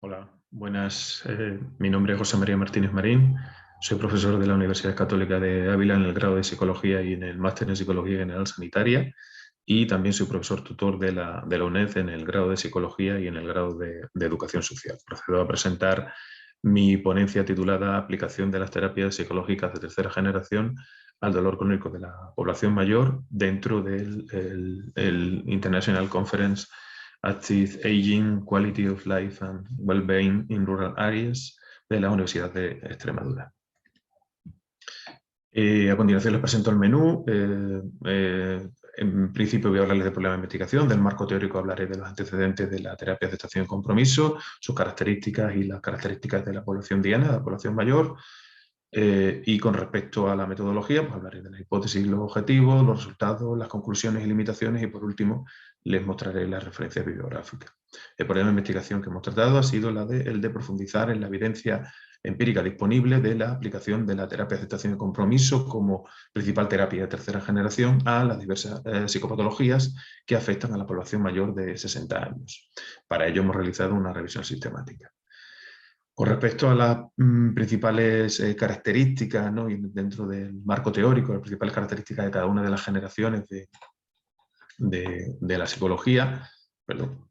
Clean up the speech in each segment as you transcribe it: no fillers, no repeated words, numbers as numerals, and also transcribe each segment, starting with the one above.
Hola, buenas. Mi nombre es José María Martínez Marín. Soy profesor de la Universidad Católica de Ávila en el grado de Psicología y en el máster en Psicología General Sanitaria. Y también soy profesor tutor de la UNED en el grado de Psicología y en el grado de Educación Social. Procedo a presentar mi ponencia titulada Aplicación de las terapias psicológicas de tercera generación al dolor crónico de la población mayor dentro del el International Conference Active Aging, Quality of Life and Wellbeing in Rural Areas de la Universidad de Extremadura. A continuación les presento el menú. En principio voy a hablarles del problema de investigación, del marco teórico hablaré de los antecedentes de la terapia de aceptación y compromiso, sus características y las características de la población diana, de la población mayor. Y con respecto a la metodología, pues hablaré de la hipótesis y los objetivos, los resultados, las conclusiones y limitaciones, y por último les mostraré las referencias bibliográficas. El problema de investigación que hemos tratado ha sido el de profundizar en la evidencia empírica disponible de la aplicación de la terapia de aceptación y compromiso como principal terapia de tercera generación a las diversas psicopatologías que afectan a la población mayor de 60 años. Para ello hemos realizado una revisión sistemática. Con respecto a las principales características, ¿no? Y dentro del marco teórico, las principales características de cada una de las generaciones de la psicología, perdón.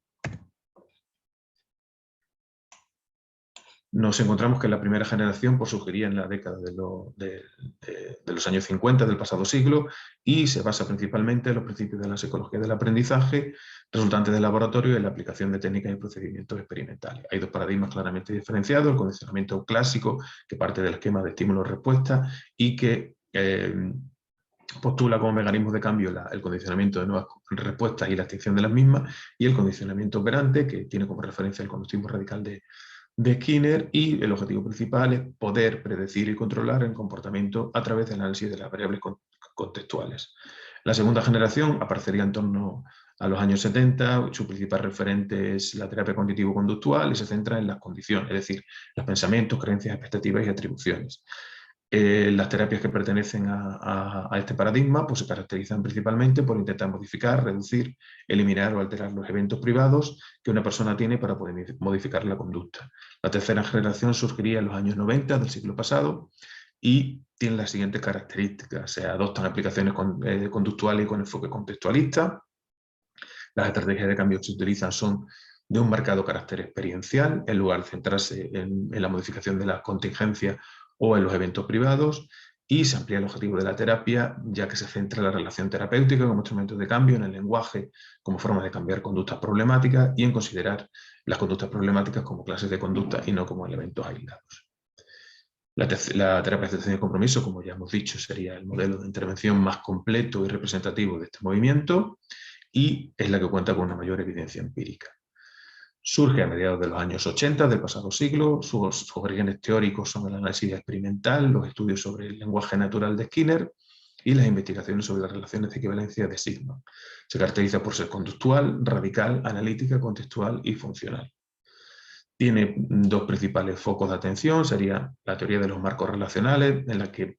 Nos encontramos que la primera generación pues, surgiría en la década de los años 50 del pasado siglo y se basa principalmente en los principios de la psicología del aprendizaje, resultantes del laboratorio y en la aplicación de técnicas y procedimientos experimentales. Hay dos paradigmas claramente diferenciados: el condicionamiento clásico, que parte del esquema de estímulo-respuesta y que postula como mecanismo de cambio el condicionamiento de nuevas respuestas y la extinción de las mismas, y el condicionamiento operante, que tiene como referencia el conductismo radical de Skinner, y el objetivo principal es poder predecir y controlar el comportamiento a través del análisis de las variables contextuales. La segunda generación aparecería en torno a los años 70, su principal referente es la terapia cognitivo-conductual y se centra en las condiciones, es decir, los pensamientos, creencias, expectativas y atribuciones. Las terapias que pertenecen a este paradigma pues, se caracterizan principalmente por intentar modificar, reducir, eliminar o alterar los eventos privados que una persona tiene para poder modificar la conducta. La tercera generación surgiría en los años 90 del siglo pasado y tiene las siguientes características. Se adoptan aplicaciones conductuales y con enfoque contextualista. Las estrategias de cambio que se utilizan son de un marcado carácter experiencial, en lugar de centrarse en la modificación de las contingencias o en los eventos privados, y se amplía el objetivo de la terapia, ya que se centra en la relación terapéutica como instrumento de cambio, en el lenguaje como forma de cambiar conductas problemáticas y en considerar las conductas problemáticas como clases de conducta y no como elementos aislados. La terapia de aceptación y compromiso, como ya hemos dicho, sería el modelo de intervención más completo y representativo de este movimiento y es la que cuenta con una mayor evidencia empírica. Surge a mediados de los años 80 del pasado siglo, sus orígenes teóricos son el análisis experimental, los estudios sobre el lenguaje natural de Skinner y las investigaciones sobre las relaciones de equivalencia de Sigma. Se caracteriza por ser conductual, radical, analítica, contextual y funcional. Tiene dos principales focos de atención, sería la teoría de los marcos relacionales, en la que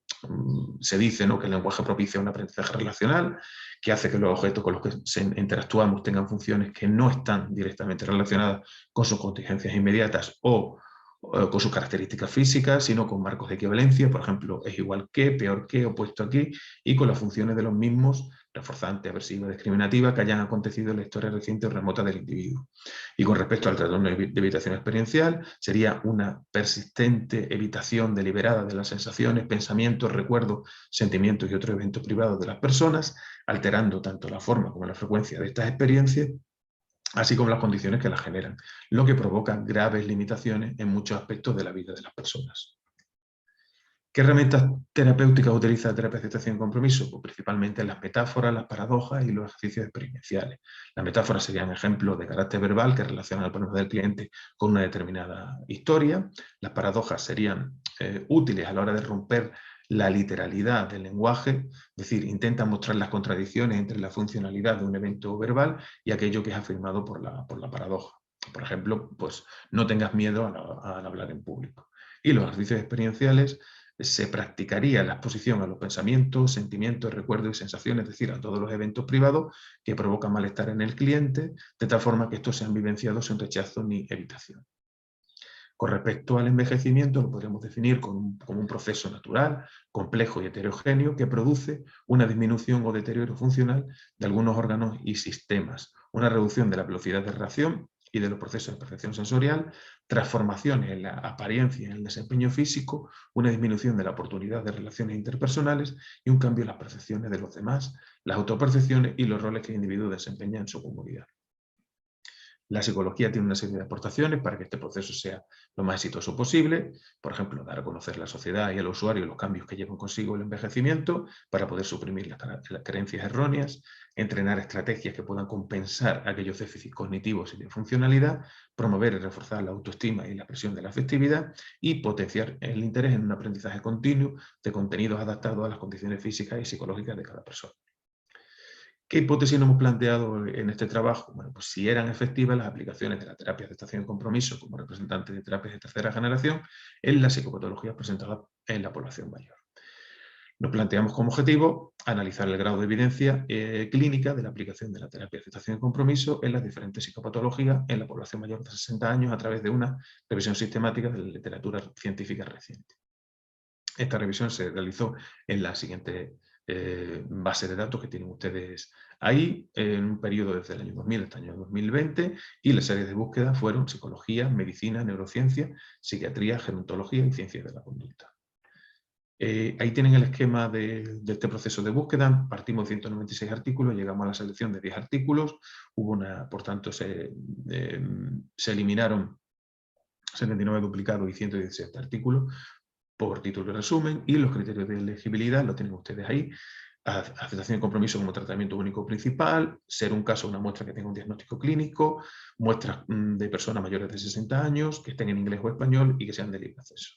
se dice, ¿no?, que el lenguaje propicia un aprendizaje relacional, que hace que los objetos con los que interactuamos tengan funciones que no están directamente relacionadas con sus contingencias inmediatas o con sus características físicas, sino con marcos de equivalencia, por ejemplo, es igual que, peor que, opuesto a que, y con las funciones de los mismos, reforzante, aversiva, discriminativa, que hayan acontecido en la historia reciente o remota del individuo. Y con respecto al trastorno de evitación experiencial, sería una persistente evitación deliberada de las sensaciones, pensamientos, recuerdos, sentimientos y otros eventos privados de las personas, alterando tanto la forma como la frecuencia de estas experiencias, así como las condiciones que las generan, lo que provoca graves limitaciones en muchos aspectos de la vida de las personas. ¿Qué herramientas terapéuticas utiliza la terapia de aceptación y compromiso? Pues principalmente las metáforas, las paradojas y los ejercicios experienciales. Las metáforas serían ejemplos de carácter verbal que relacionan el problema del cliente con una determinada historia. Las paradojas serían útiles a la hora de romper la literalidad del lenguaje, es decir, intentan mostrar las contradicciones entre la funcionalidad de un evento verbal y aquello que es afirmado por la paradoja. Por ejemplo, pues no tengas miedo al hablar en público. Y los ejercicios experienciales se practicaría la exposición a los pensamientos, sentimientos, recuerdos y sensaciones, es decir, a todos los eventos privados que provocan malestar en el cliente, de tal forma que estos sean vivenciados sin rechazo ni evitación. Con respecto al envejecimiento, lo podríamos definir como un proceso natural, complejo y heterogéneo que produce una disminución o deterioro funcional de algunos órganos y sistemas, una reducción de la velocidad de reacción y de los procesos de percepción sensorial, transformaciones en la apariencia y en el desempeño físico, una disminución de la oportunidad de relaciones interpersonales y un cambio en las percepciones de los demás, las autopercepciones y los roles que el individuo desempeña en su comunidad. La psicología tiene una serie de aportaciones para que este proceso sea lo más exitoso posible. Por ejemplo, dar a conocer a la sociedad y al usuario los cambios que llevan consigo el envejecimiento para poder suprimir las creencias erróneas, entrenar estrategias que puedan compensar aquellos déficits cognitivos y de funcionalidad, promover y reforzar la autoestima y la presión de la afectividad y potenciar el interés en un aprendizaje continuo de contenidos adaptados a las condiciones físicas y psicológicas de cada persona. ¿Qué hipótesis nos hemos planteado en este trabajo? Bueno, pues si eran efectivas las aplicaciones de la terapia de aceptación y compromiso como representante de terapias de tercera generación en las psicopatologías presentadas en la población mayor. Nos planteamos como objetivo analizar el grado de evidencia clínica de la aplicación de la terapia de aceptación y compromiso en las diferentes psicopatologías en la población mayor de 60 años a través de una revisión sistemática de la literatura científica reciente. Esta revisión se realizó en la siguiente base de datos que tienen ustedes ahí, en un periodo desde el año 2000 hasta el año 2020, y las áreas de búsqueda fueron psicología, medicina, neurociencia, psiquiatría, gerontología y ciencias de la conducta. Ahí tienen el esquema de este proceso de búsqueda. Partimos de 196 artículos, llegamos a la selección de 10 artículos, por tanto se eliminaron 79 duplicados y 117 artículos por título de resumen, y los criterios de elegibilidad los tienen ustedes ahí. Aceptación y compromiso como tratamiento único principal, ser un caso una muestra que tenga un diagnóstico clínico, muestras de personas mayores de 60 años, que estén en inglés o español y que sean de libre acceso.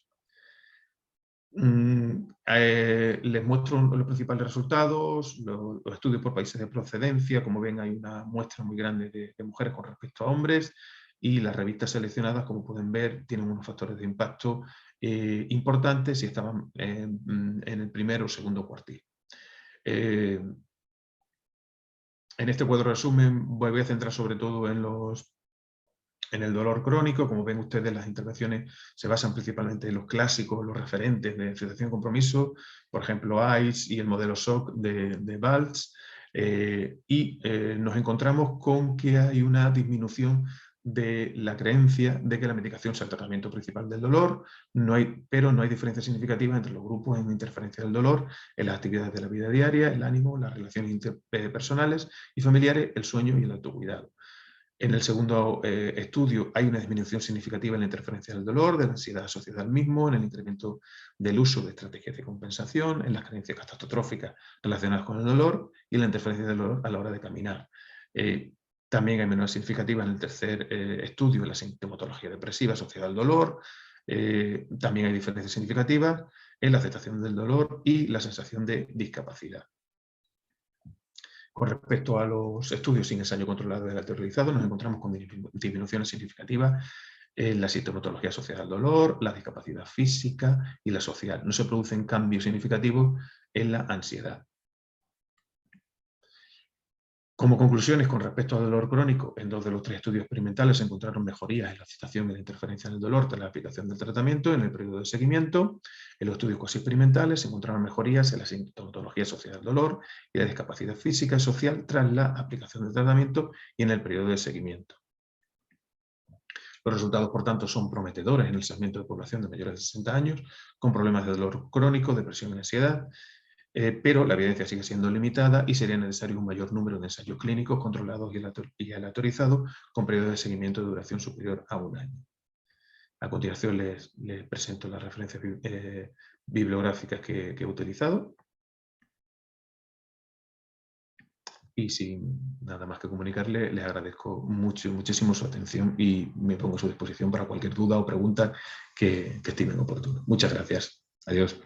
Les muestro los principales resultados, los estudios por países de procedencia. Como ven, hay una muestra muy grande de mujeres con respecto a hombres, y las revistas seleccionadas, como pueden ver, tienen unos factores de impacto importantes y estaban en el primero o segundo cuartil. En este cuadro de resumen voy a centrar sobre todo en el dolor crónico. Como ven ustedes, las intervenciones se basan principalmente en los clásicos, los referentes de aceptación y compromiso, por ejemplo, ICE y el modelo SOC de Baltz, y nos encontramos con que hay una disminución de la creencia de que la medicación sea el tratamiento principal del dolor, pero no hay diferencias significativas entre los grupos en interferencia del dolor, en las actividades de la vida diaria, el ánimo, las relaciones interpersonales y familiares, el sueño y el autocuidado. En el segundo estudio hay una disminución significativa en la interferencia del dolor, de la ansiedad asociada al mismo, en el incremento del uso de estrategias de compensación, en las creencias catastróficas relacionadas con el dolor y en la interferencia del dolor a la hora de caminar. También hay menor significativa en el tercer estudio en la sintomatología depresiva asociada al dolor. También hay diferencias significativas en la aceptación del dolor y la sensación de discapacidad. Con respecto a los estudios sin ensayo controlado y aleatorizado, nos encontramos con disminuciones significativas en la sintomatología asociada al dolor, la discapacidad física y la social. No se producen cambios significativos en la ansiedad. Como conclusiones con respecto al dolor crónico, en 2 de los 3 estudios experimentales se encontraron mejorías en la aceptación y la interferencia del dolor tras la aplicación del tratamiento en el periodo de seguimiento. En los estudios cuasi experimentales se encontraron mejorías en la sintomatología asociada al dolor y la discapacidad física y social tras la aplicación del tratamiento y en el periodo de seguimiento. Los resultados, por tanto, son prometedores en el segmento de población de mayores de 60 años con problemas de dolor crónico, depresión y ansiedad, pero la evidencia sigue siendo limitada y sería necesario un mayor número de ensayos clínicos controlados y aleatorizados con periodos de seguimiento de duración superior a 1 año. A continuación les presento las referencias bibliográficas que he utilizado. Y sin nada más que comunicarle, les agradezco muchísimo su atención y me pongo a su disposición para cualquier duda o pregunta que estimen oportuno. Muchas gracias. Adiós.